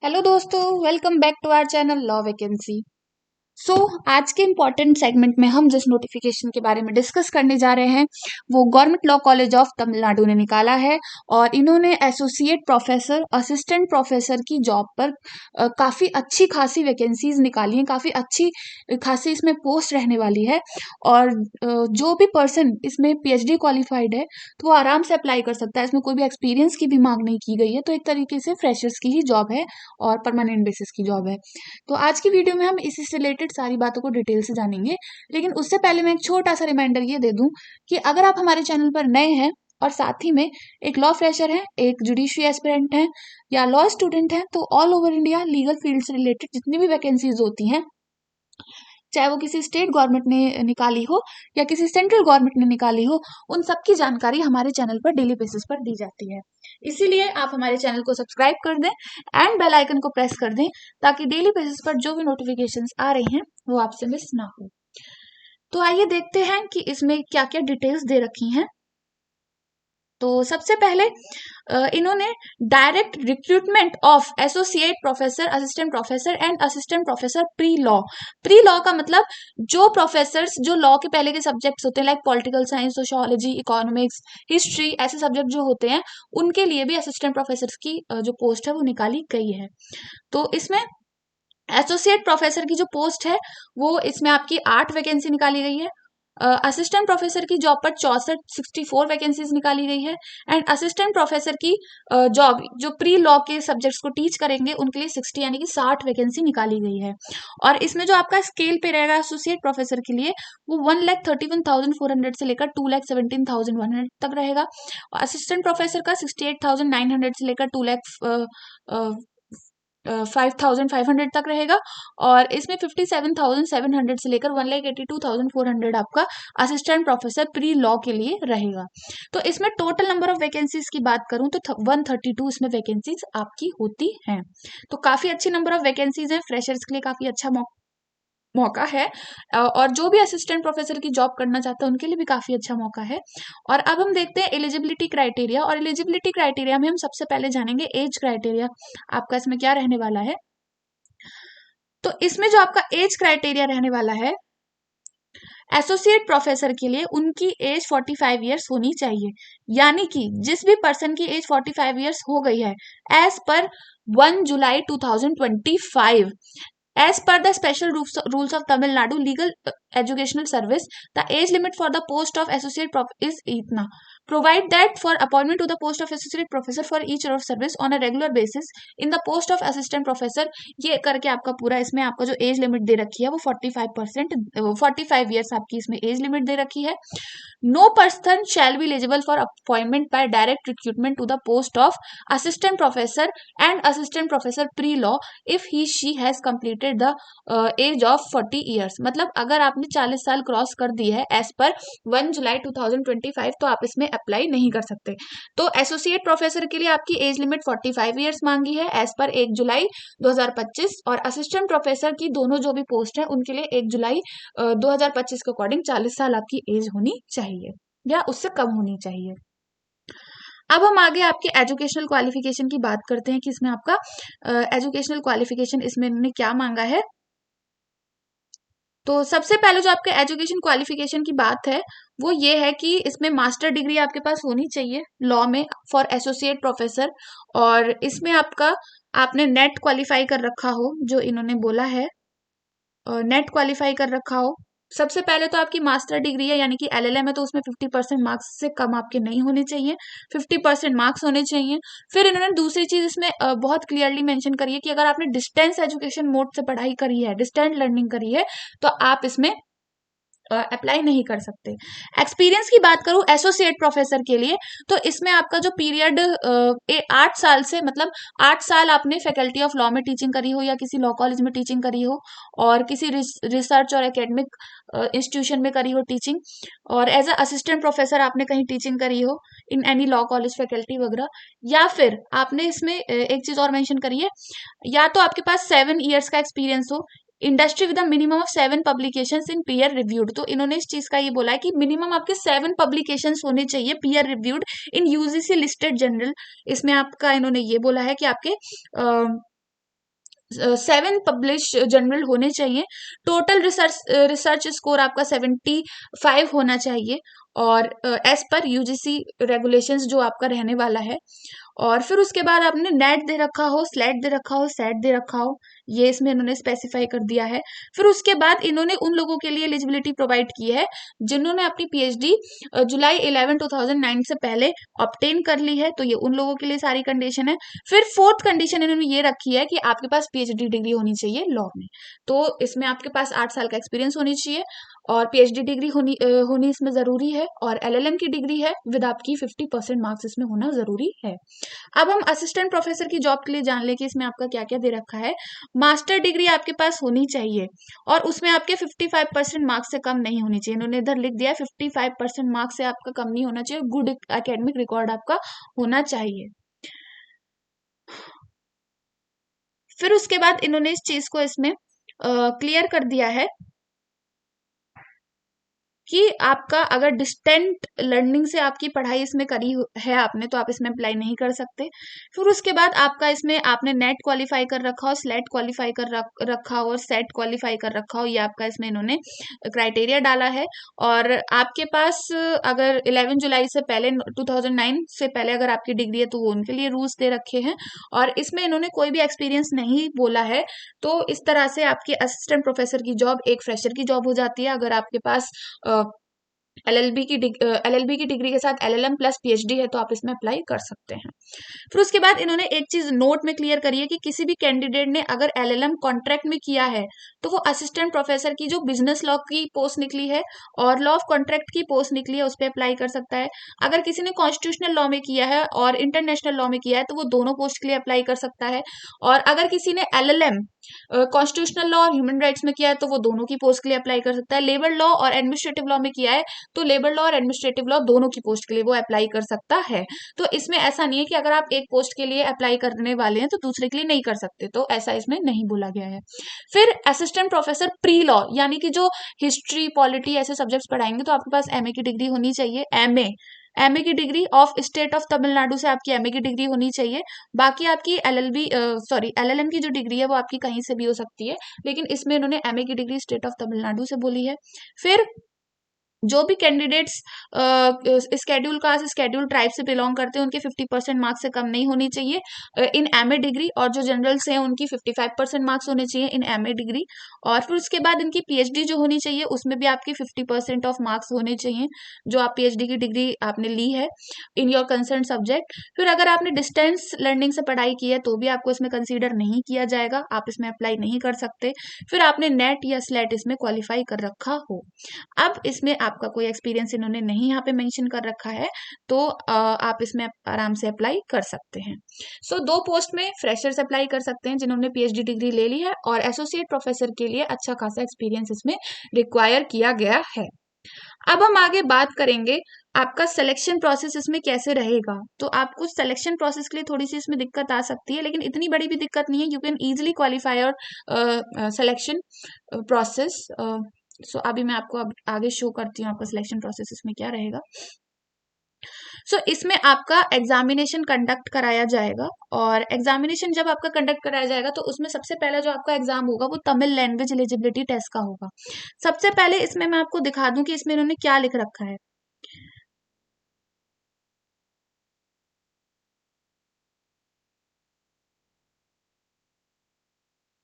Hello दोस्तों, welcome back to our channel law vacancy. आज के इम्पोर्टेंट सेगमेंट में हम जिस नोटिफिकेशन के बारे में डिस्कस करने जा रहे हैं वो government law college of Tamil Nadu ने निकाला है। और इन्होंने एसोसिएट प्रोफेसर, असिस्टेंट प्रोफेसर की जॉब पर काफ़ी अच्छी खासी वैकेंसीज निकाली हैं, काफ़ी अच्छी खासी इसमें पोस्ट रहने वाली है। और जो भी पर्सन इसमें पीएचडी क्वालिफाइड है तो वो आराम से अप्लाई कर सकता है। इसमें कोई भी एक्सपीरियंस की भी मांग नहीं की गई है, तो एक तरीके से फ्रेशर्स की ही जॉब है और परमानेंट बेसिस की जॉब है। तो आज की वीडियो में हम इसी से रिलेटेड सारी बातों को डिटेल से जानेंगे। लेकिन उससे पहले मैं एक छोटा सा रिमाइंडर ये दे दूं कि अगर आप हमारे चैनल पर नए हैं और साथ ही में एक लॉ फ्रेशर हैं, एक जुडिशरी एस्पिरेंट हैं या लॉ स्टूडेंट हैं, तो all over India legal field से रिलेटेड जितनी भी वैकेंसीज होती हैं, चाहे वो किसी स्टेट गवर्नमेंट ने निकाली हो या किसी सेंट्रल गवर्नमेंट ने निकाली हो, उन सब की जानकारी हमारे चैनल पर डेली बेसिस पर दी जाती है। इसीलिए आप हमारे चैनल को सब्सक्राइब कर दें एंड बेल आइकन को प्रेस कर दें ताकि डेली बेसिस पर जो भी नोटिफिकेशंस आ रही हैं वो आपसे मिस ना हो। तो आइए देखते हैं कि इसमें क्या क्या डिटेल्स दे रखी हैं। तो सबसे पहले इन्होंने direct recruitment of associate professor, assistant professor and assistant professor pre law का मतलब जो प्रोफेसर्स जो लॉ के पहले के सब्जेक्ट्स होते हैं like political science, sociology, economics, history, ऐसे सब्जेक्ट जो होते हैं उनके लिए भी असिस्टेंट प्रोफेसर की जो पोस्ट है वो निकाली गई है। तो इसमें एसोसिएट प्रोफेसर की जो पोस्ट है वो इसमें आपकी 8 वैकेंसी निकाली गई है। असिस्टेंट प्रोफेसर की जॉब पर 64 वैकेंसीज निकाली गई है। एंड असिस्टेंट प्रोफेसर की जॉब जो प्री लॉ के सब्जेक्ट्स को टीच करेंगे उनके लिए 60 यानी कि 60 वैकेंसी निकाली गई है। और इसमें जो आपका स्केल पे रहेगा एसोसिएट प्रोफेसर के लिए वो 1,31,400 से लेकर 2,17,100 तक रहेगा। असिस्टेंट प्रोफेसर का 68,900 से लेकर 5,500 तक रहेगा। और इसमें 57,700 से लेकर 1,82,400 आपका असिस्टेंट प्रोफेसर प्री लॉ के लिए रहेगा। तो इसमें टोटल नंबर ऑफ वैकेंसीज की बात करूं तो 132 इसमें वैकेंसीज आपकी होती हैं। तो काफी अच्छी नंबर ऑफ वैकेंसीज हैं, फ्रेशर्स के लिए काफी अच्छा मौका है। और जो भी असिस्टेंट प्रोफेसर की जॉब करना चाहता है उनके लिए भी काफी अच्छा मौका है। और अब हम देखते हैं एलिजिबिलिटी क्राइटेरिया। और एलिजिबिलिटी क्राइटेरिया में हम सबसे पहले जानेंगे एज क्राइटेरिया आपका इसमें क्या रहने वाला है। तो इसमें जो आपका एज क्राइटेरिया रहने वाला है एसोसिएट प्रोफेसर के लिए, उनकी एज 45 ईयर्स होनी चाहिए। यानी कि जिस भी पर्सन की एज 45 ईयर्स हो गई है as per 1 July 2025, as per the special rules of Tamil Nadu legal educational service, the age limit for the post of associate prof is इतना। Provide that for appointment to the post of associate professor for each year of service on a regular basis in the post of assistant professor, ये करके आपका पूरा इसमें आपका जो age limit दे रखी है वो 45 ईयर्स आपकी इसमें एज लिमिट दे रखी है। No person shall be eligible for appointment by direct recruitment to the post of assistant professor and assistant professor pre law if he she has completed the age of 40 years. मतलब अगर आपने 40 साल cross कर दी है as per 1 जुलाई 2025 तो आप इसमें apply नहीं कर सकते। तो एसोसिएट प्रोफेसर के लिए आपकी एज लिमिट 45 ईयर्स मांगी है एज पर 1 जुलाई 2025। और असिस्टेंट प्रोफेसर की दोनों जो भी पोस्ट है उनके लिए 1 जुलाई 2025 के अकॉर्डिंग 40 साल आपकी एज होनी चाहिए या उससे कम होनी चाहिए। अब हम आगे आपके एजुकेशनल क्वालिफिकेशन की बात करते हैं कि इसमें आपका एजुकेशनल क्वालिफिकेशन इसमें इन्होंने क्या मांगा है। तो सबसे पहले जो आपके एजुकेशन क्वालिफिकेशन की बात है वो ये है कि इसमें मास्टर डिग्री आपके पास होनी चाहिए लॉ में फॉर एसोसिएट प्रोफेसर। और इसमें आपका आपने नेट क्वालिफाई कर रखा हो, जो इन्होंने बोला है नेट क्वालिफाई कर रखा हो। सबसे पहले तो आपकी मास्टर डिग्री है यानी कि एलएलएम है तो उसमें 50% मार्क्स से कम आपके नहीं होने चाहिए, 50% मार्क्स होने चाहिए। फिर इन्होंने दूसरी चीज इसमें बहुत क्लियरली मेंशन करी है कि अगर आपने डिस्टेंस एजुकेशन मोड से पढ़ाई करी है, डिस्टेंस लर्निंग करी है, तो आप इसमें अप्लाई नहीं कर सकते। एक्सपीरियंस की बात करूं एसोसिएट प्रोफेसर के लिए तो इसमें आपका जो पीरियड 8 साल से, मतलब 8 साल आपने फैकल्टी ऑफ लॉ में टीचिंग करी हो या किसी लॉ कॉलेज में टीचिंग करी हो और किसी रिसर्च और एकेडमिक इंस्टीट्यूशन में करी हो टीचिंग, और एज अ असिस्टेंट प्रोफेसर आपने कहीं टीचिंग करी हो in any law college faculty वगैरह। या फिर आपने इसमें एक चीज और मेंशन करी है, या तो आपके पास 7 ईयर्स का एक्सपीरियंस हो industry with minimum of 7 publications in peer reviewed. तो इन्होंने इस चीज का ये बोला है कि मिनिमम आपके 7 पब्लिकेशंस होने चाहिए पीयर रिव्यूड इन यूजीसी लिस्टेड जर्नल। इसमें आपका इन्होंने ये बोला है कि आपके 7 पब्लिश जर्नल होने चाहिए। टोटल रिसर्च स्कोर आपका 75 होना चाहिए, और एज पर यूजीसी रेगुलेशंस जो आपका रहने वाला है। और फिर उसके बाद आपने नेट दे रखा हो, स्लेट दे रखा हो, सेट दे रखा हो, ये इसमें इन्होंने स्पेसिफाई कर दिया है। फिर उसके बाद इन्होंने उन लोगों के लिए एलिजिबिलिटी प्रोवाइड की है जिन्होंने अपनी पीएचडी जुलाई 11 2009 से पहले ऑब्टेन कर ली है, तो ये उन लोगों के लिए सारी कंडीशन है। फिर फोर्थ कंडीशन इन्होंने ये रखी है कि आपके पास पीएचडी डिग्री होनी चाहिए लॉ में, तो इसमें आपके पास 8 साल का एक्सपीरियंस होनी चाहिए, और पीएचडी डिग्री होनी इसमें जरूरी है, और एलएलएम की डिग्री है विद आपकी 50% मार्क्स इसमें होना जरूरी है। अब हम असिस्टेंट प्रोफेसर की जॉब के लिए जान ले कि इसमें आपका क्या क्या दे रखा है। मास्टर डिग्री आपके पास होनी चाहिए, और उसमें आपके 55% मार्क्स से कम नहीं होनी चाहिए। इन्होंने इधर लिख दिया है 55% मार्क्स से आपका कम नहीं होना चाहिए, गुड एकेडमिक रिकॉर्ड आपका होना चाहिए। फिर उसके बाद इन्होंने इस चीज को इसमें क्लियर कर दिया है कि आपका अगर डिस्टेंट लर्निंग से आपकी पढ़ाई इसमें करी है आपने, तो आप इसमें अप्लाई नहीं कर सकते। फिर उसके बाद आपका इसमें आपने नेट क्वालिफाई कर रखा हो, स्लेट क्वालिफाई कर रखा हो, और सेट क्वालिफाई कर रखा हो, ये आपका इसमें इन्होंने क्राइटेरिया डाला है। और आपके पास अगर 11 जुलाई से पहले 2009 से पहले अगर आपकी डिग्री है तो वो उनके लिए रूल्स दे रखे हैं, और इसमें इन्होंने कोई भी एक्सपीरियंस नहीं बोला है। तो इस तरह से आपकी असिस्टेंट प्रोफेसर की जॉब एक फ्रेशर की जॉब हो जाती है अगर आपके पास एलएलबी की डिग्री के साथ एलएलएम प्लस पीएचडी है, तो आप इसमें अप्लाई कर सकते हैं। फिर उसके बाद इन्होंने एक चीज नोट में क्लियर करी है कि किसी भी कैंडिडेट ने अगर एलएलएम कॉन्ट्रैक्ट में किया है तो वो असिस्टेंट प्रोफेसर की जो बिजनेस लॉ की पोस्ट निकली है और लॉ ऑफ कॉन्ट्रैक्ट की पोस्ट निकली है उस पर अप्लाई कर सकता है। अगर किसी ने कॉन्स्टिट्यूशनल लॉ में किया है और इंटरनेशनल लॉ में किया है तो वो दोनों पोस्ट के लिए अप्लाई कर सकता है। और अगर किसी ने एलएलएम कॉन्स्टिट्यूशनल लॉ और ह्यूमन राइट्स में किया है तो वो दोनों की पोस्ट के लिए अप्लाई कर सकता है। लेबर लॉ और एडमिनिस्ट्रेटिव लॉ में किया है तो लेबर लॉ और एडमिनिस्ट्रेटिव लॉ दोनों की पोस्ट के लिए वो अप्लाई कर सकता है। तो इसमें ऐसा नहीं है कि अगर आप एक पोस्ट के लिए अप्लाई करने वाले हैं तो दूसरे के लिए नहीं कर सकते, तो ऐसा इसमें नहीं बोला गया है। फिर असिस्टेंट प्रोफेसर प्री लॉ यानी कि जो हिस्ट्री पॉलिटी ऐसे सब्जेक्ट्स पढ़ाएंगे तो आपके पास एमए की डिग्री होनी चाहिए। एमए की degree of state of Tamil Nadu से आपकी एमए की डिग्री होनी चाहिए। बाकी आपकी एलएलबी सॉरी एलएलएम की जो डिग्री है वो आपकी कहीं से भी हो सकती है, लेकिन इसमें इन्होंने एमए की डिग्री स्टेट ऑफ तमिलनाडु से बोली है। फिर जो भी candidates schedule caste schedule tribe से बिलोंग करते हैं उनके 50% मार्क्स से कम नहीं होनी चाहिए इन एमए डिग्री, और जो जनरल्स हैं उनकी 55% मार्क्स होने चाहिए इन एमए डिग्री। और फिर उसके बाद इनकी पीएचडी जो होनी चाहिए उसमें भी आपकी 50% ऑफ मार्क्स होने चाहिए जो आप पीएचडी की डिग्री आपने ली है इन योर कंसर्न सब्जेक्ट। फिर अगर आपने डिस्टेंस लर्निंग से पढ़ाई की है तो भी आपको इसमें कंसीडर नहीं किया जाएगा, आप इसमें अप्लाई नहीं कर सकते। फिर आपने नेट या स्लेट इसमें क्वालिफाई कर रखा हो। अब इसमें आपका कोई एक्सपीरियंस इन्होंने नहीं यहाँ पे मेंशन कर रखा है, तो आप इसमें आराम से अप्लाई कर सकते हैं। सो दो पोस्ट में फ्रेशर्स अप्लाई कर सकते हैं जिन्होंने पीएचडी डिग्री ले ली है, और एसोसिएट प्रोफेसर के लिए अच्छा खासा एक्सपीरियंस इसमें रिक्वायर किया गया है। अब हम आगे बात करेंगे आपका सिलेक्शन प्रोसेस इसमें कैसे रहेगा। तो आपको सिलेक्शन प्रोसेस के लिए थोड़ी सी इसमें दिक्कत आ सकती है, लेकिन इतनी बड़ी भी दिक्कत नहीं है, यू कैन इजिली क्वालिफाई और सिलेक्शन प्रोसेस। सो अभी मैं आपको अब आगे शो करती हूँ आपका सिलेक्शन प्रोसेस इसमें क्या रहेगा। सो इसमें आपका एग्जामिनेशन कंडक्ट कराया जाएगा, और एग्जामिनेशन जब आपका कंडक्ट कराया जाएगा तो उसमें सबसे पहला जो आपका एग्जाम होगा वो तमिल लैंग्वेज एलिजिबिलिटी टेस्ट का होगा। सबसे पहले इसमें मैं आपको दिखा दूं कि इसमें इन्होंने क्या लिख रखा है।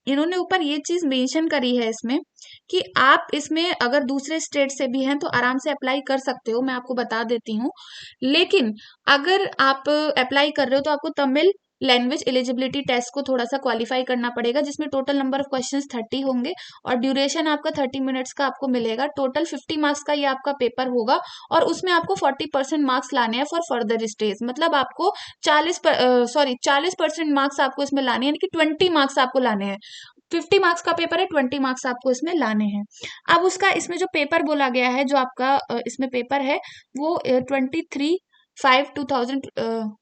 इन्होंने ऊपर ये चीज मेंशन करी है इसमें कि आप इसमें अगर दूसरे स्टेट से भी हैं तो आराम से अप्लाई कर सकते हो, मैं आपको बता देती हूँ। लेकिन अगर आप अप्लाई कर रहे हो तो आपको तमिल लैंग्वेज एलिजिबिलिटी टेस्ट को थोड़ा सा क्वालिफाई करना पड़ेगा, जिसमें टोटल नंबर ऑफ क्वेश्चंस 30 होंगे और ड्यूरेशन आपका 30 मिनट्स का आपको मिलेगा। टोटल 50 मार्क्स का ये आपका पेपर होगा, और उसमें आपको 40% मार्क्स लाने हैं फॉर फर्दर स्टेज। मतलब आपको 40% मार्क्स आपको इसमें लाने हैं, यानी कि 20 मार्क्स आपको लाने हैं। 50 मार्क्स का पेपर है, 20 मार्क्स आपको इसमें लाने हैं। अब उसका इसमें जो पेपर बोला गया है, जो आपका इसमें पेपर है वो 23/5/2000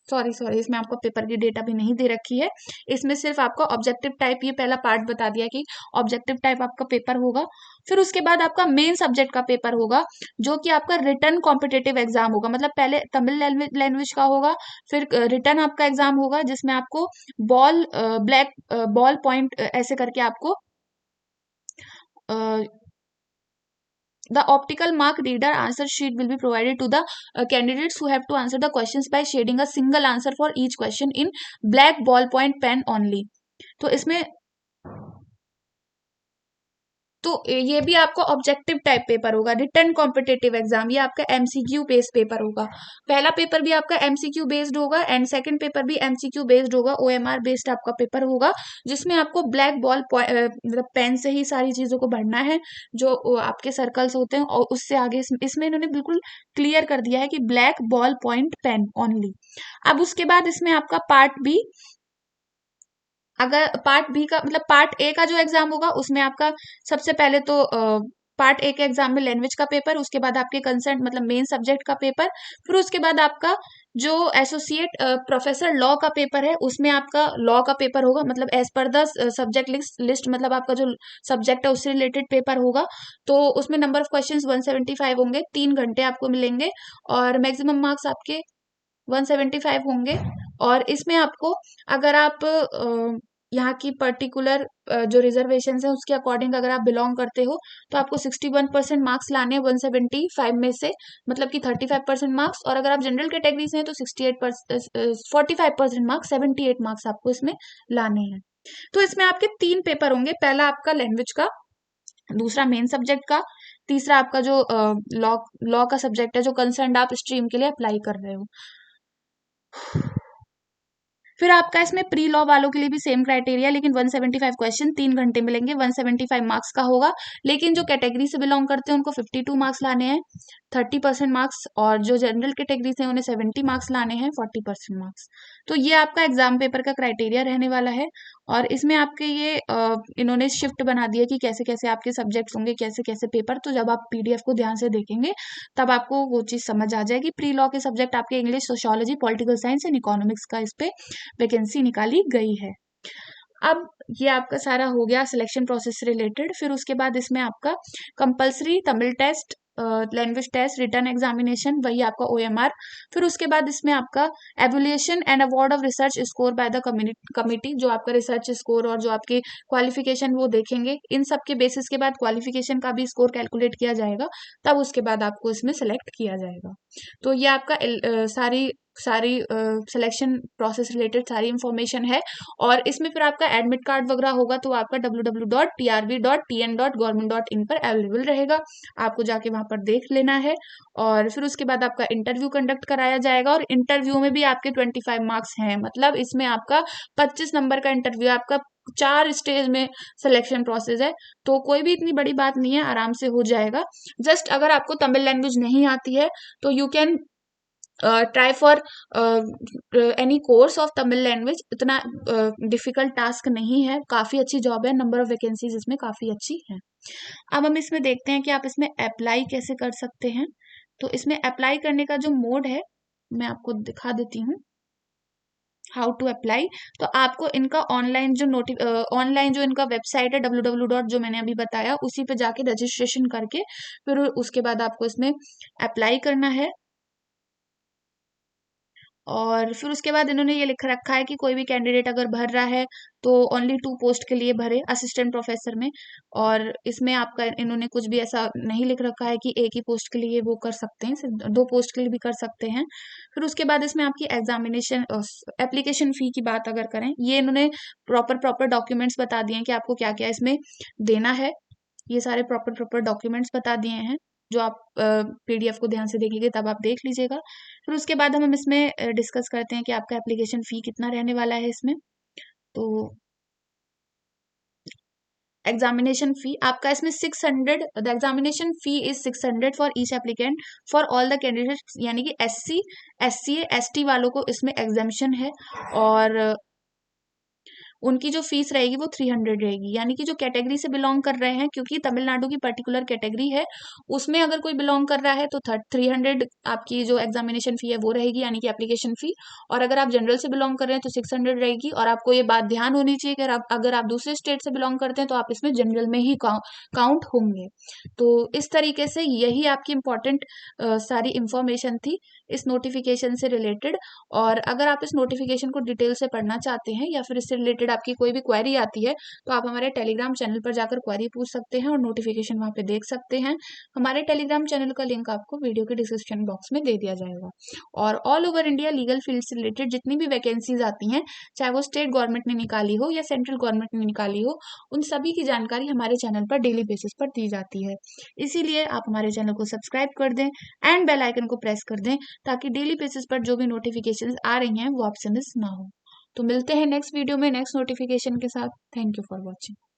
सॉरी सॉरी, इसमें आपको पेपर की डेटा भी नहीं दे रखी है। इसमें सिर्फ आपका ऑब्जेक्टिव टाइप, ये पहला पार्ट बता दिया कि ऑब्जेक्टिव टाइप आपका पेपर होगा। फिर उसके बाद आपका मेन सब्जेक्ट का पेपर होगा, जो कि आपका रिटर्न कॉम्पिटेटिव एग्जाम होगा। मतलब पहले तमिल लैंग्वेज का होगा, फिर रिटर्न आपका एग्जाम होगा, जिसमें आपको ब्लैक बॉल पॉइंट ऐसे करके आपको the optical mark reader answer sheet will be provided to the candidates who have to answer the questions by shading a single answer for each question in black ballpoint pen only. तो इसमें तो ये भी आपका objective type paper होगा, return competitive exam, ये आपका MCQ based paper होगा। पहला पेपर भी आपका एमसीक्यू बेस्ड होगा एंड सेकंड पेपर भी एमसीक्यू बेस्ड होगा, ओएमआर बेस्ड आपका पेपर होगा, जिसमें आपको ब्लैक बॉल मतलब पेन से ही सारी चीजों को भरना है, जो आपके सर्कल्स होते हैं, और उससे आगे इसमें इन्होंने बिल्कुल क्लियर कर दिया है कि black ball point pen only. अब उसके बाद इसमें आपका पार्ट बी, अगर पार्ट बी का मतलब पार्ट ए का जो एग्जाम होगा उसमें आपका सबसे पहले तो पार्ट ए के एग्जाम में लैंग्वेज का पेपर, उसके बाद आपके कंसर्न मतलब मेन सब्जेक्ट का पेपर, फिर उसके बाद आपका जो एसोसिएट प्रोफेसर लॉ का पेपर है उसमें आपका लॉ का पेपर होगा, मतलब as per the subject list, मतलब आपका जो सब्जेक्ट है उससे रिलेटेड पेपर होगा। तो उसमें नंबर ऑफ क्वेश्चंस 175 होंगे, 3 घंटे आपको मिलेंगे और मैक्सिमम मार्क्स आपके 175 होंगे। और इसमें आपको अगर आप यहाँ की पर्टिकुलर जो रिजर्वेशन है उसके अकॉर्डिंग अगर आप बिलोंग करते हो तो आपको 61% मार्क्स लाने हैं 175 में से, मतलब कि 35% मार्क्स। और अगर आप जनरल कैटेगरी से हैं तो 45% मार्क्स, 78 मार्क्स आपको इसमें लाने हैं। तो इसमें आपके 3 पेपर होंगे, पहला आपका लैंग्वेज का, दूसरा मेन सब्जेक्ट का, तीसरा आपका जो लॉ लॉ का सब्जेक्ट है जो कंसर्न आप स्ट्रीम के लिए अप्लाई कर रहे हो। फिर आपका इसमें प्री लॉ वालों के लिए भी सेम क्राइटेरिया, लेकिन 175 क्वेश्चन 3 घंटे मिलेंगे, 175 मार्क्स का होगा। लेकिन जो कैटेगरी से बिलोंग करते हैं उनको 52 मार्क्स लाने हैं, 30% मार्क्स, और जो जनरल कैटेगरी से उन्हें 70 मार्क्स लाने हैं, 40% मार्क्स। तो ये आपका एग्जाम पेपर का क्राइटेरिया रहने वाला है। और इसमें आपके ये इन्होंने शिफ्ट बना दिया कि कैसे कैसे आपके सब्जेक्ट्स होंगे, कैसे कैसे पेपर। तो जब आप पीडीएफ को ध्यान से देखेंगे तब आपको वो चीज़ समझ आ जाएगी। प्री लॉ के सब्जेक्ट आपके English, sociology, political science and economics का इस पे वैकेंसी निकाली गई है। अब ये आपका सारा हो गया सिलेक्शन प्रोसेस से रिलेटेड। फिर उसके बाद इसमें आपका compulsory Tamil test, language test, written examination, वही आपका ओएमआर। फिर उसके बाद इसमें आपका evaluation and award of research score by the committee, जो आपका रिसर्च स्कोर और जो आपकी क्वालिफिकेशन वो देखेंगे, इन सब के बेसिस के बाद क्वालिफिकेशन का भी स्कोर कैलकुलेट किया जाएगा, तब उसके बाद आपको इसमें सेलेक्ट किया जाएगा। तो ये आपका सारी सारी सिलेक्शन प्रोसेस रिलेटेड सारी इंफॉर्मेशन है। और इसमें फिर आपका एडमिट कार्ड वगैरह होगा तो आपका www.trb.tn.government.in पर अवेलेबल रहेगा, आपको जाके वहां पर देख लेना है। और फिर उसके बाद आपका इंटरव्यू कंडक्ट कराया जाएगा, और इंटरव्यू में भी आपके 25 मार्क्स हैं, मतलब इसमें आपका 25 नंबर का इंटरव्यू, आपका 4 स्टेज में सिलेक्शन प्रोसेस है। तो कोई भी इतनी बड़ी बात नहीं है, आराम से हो जाएगा। जस्ट अगर आपको तमिल लैंग्वेज नहीं आती है तो you can try for any course of Tamil language, इतना डिफिकल्ट टास्क नहीं है, काफी अच्छी जॉब है, नंबर ऑफ वैकेंसीज इसमें काफी अच्छी है। अब हम इसमें देखते हैं कि आप इसमें अप्लाई कैसे कर सकते हैं। तो इसमें अप्लाई करने का जो मोड है मैं आपको दिखा देती हूँ, हाउ टू अप्लाई। तो आपको इनका ऑनलाइन जो ऑनलाइन जो इनका वेबसाइट है www. जो मैंने अभी बताया उसी पे जाके रजिस्ट्रेशन करके फिर उसके बाद आपको इसमें अप्लाई करना है। और फिर उसके बाद इन्होंने ये लिख रखा है कि कोई भी कैंडिडेट अगर भर रहा है तो ओनली 2 पोस्ट के लिए भरे, असिस्टेंट प्रोफेसर में। और इसमें आपका इन्होंने कुछ भी ऐसा नहीं लिख रखा है कि एक ही पोस्ट के लिए वो कर सकते हैं, सिर्फ 2 पोस्ट के लिए भी कर सकते हैं। फिर उसके बाद इसमें आपकी एग्जामिनेशन एप्लीकेशन फी की बात अगर करें, ये इन्होंने प्रॉपर प्रॉपर डॉक्यूमेंट्स बता दिए हैं कि आपको क्या क्या इसमें देना है, ये सारे प्रॉपर प्रॉपर डॉक्यूमेंट्स बता दिए हैं, जो आप पीडीएफ को ध्यान से देखेंगे तब आप देख लीजिएगा। फिर उसके बाद हम इसमें डिस्कस करते हैं कि आपका एप्लीकेशन फी कितना रहने वाला है इसमें। तो एग्जामिनेशन फी आपका इसमें 600, the examination fee is 600 for each applicant for all the candidates, यानी कि SC SCA ST वालों को इसमें एग्जामेशन है। और उनकी जो फीस रहेगी वो 300 रहेगी। यानी कि जो कैटेगरी से बिलोंग कर रहे हैं, क्योंकि तमिलनाडु की पर्टिकुलर कैटेगरी है, उसमें अगर कोई बिलोंग कर रहा है तो 300 आपकी जो एग्जामिनेशन फी है वो रहेगी, यानी कि एप्लीकेशन फी। और अगर आप जनरल से बिलोंग कर रहे हैं तो 600 रहेगी। और आपको ये बात ध्यान होनी चाहिए कि अगर आप दूसरे स्टेट से बिलोंग करते हैं तो आप इसमें जनरल में ही काउंट होंगे। तो इस तरीके से यही आपकी इम्पोर्टेंट सारी इंफॉर्मेशन थी इस नोटिफिकेशन से रिलेटेड। और अगर आप इस नोटिफिकेशन को डिटेल से पढ़ना चाहते हैं या फिर इससे रिलेटेड आपकी कोई भी क्वेरी आती है तो आप हमारे टेलीग्राम चैनल पर जाकर क्वेरी पूछ सकते हैं और नोटिफिकेशन वहाँ पे देख सकते हैं। हमारे टेलीग्राम चैनल का लिंक आपको वीडियो के डिस्क्रिप्शन बॉक्स में दे दिया जाएगा। और all over India legal field से रिलेटेड जितनी भी वैकेंसीज आती हैं, चाहे वो स्टेट गवर्नमेंट ने निकाली हो या सेंट्रल गवर्नमेंट ने निकाली हो, उन सभी की जानकारी हमारे चैनल पर डेली बेसिस पर दी जाती है। इसीलिए आप हमारे चैनल को सब्सक्राइब कर दें एंड बेल आइकन को प्रेस कर दें, ताकि डेली बेसिस पर जो भी नोटिफिकेशंस आ रही हैं वो आपसे मिस ना हो। तो मिलते हैं नेक्स्ट वीडियो में नेक्स्ट नोटिफिकेशन के साथ। Thank you for watching.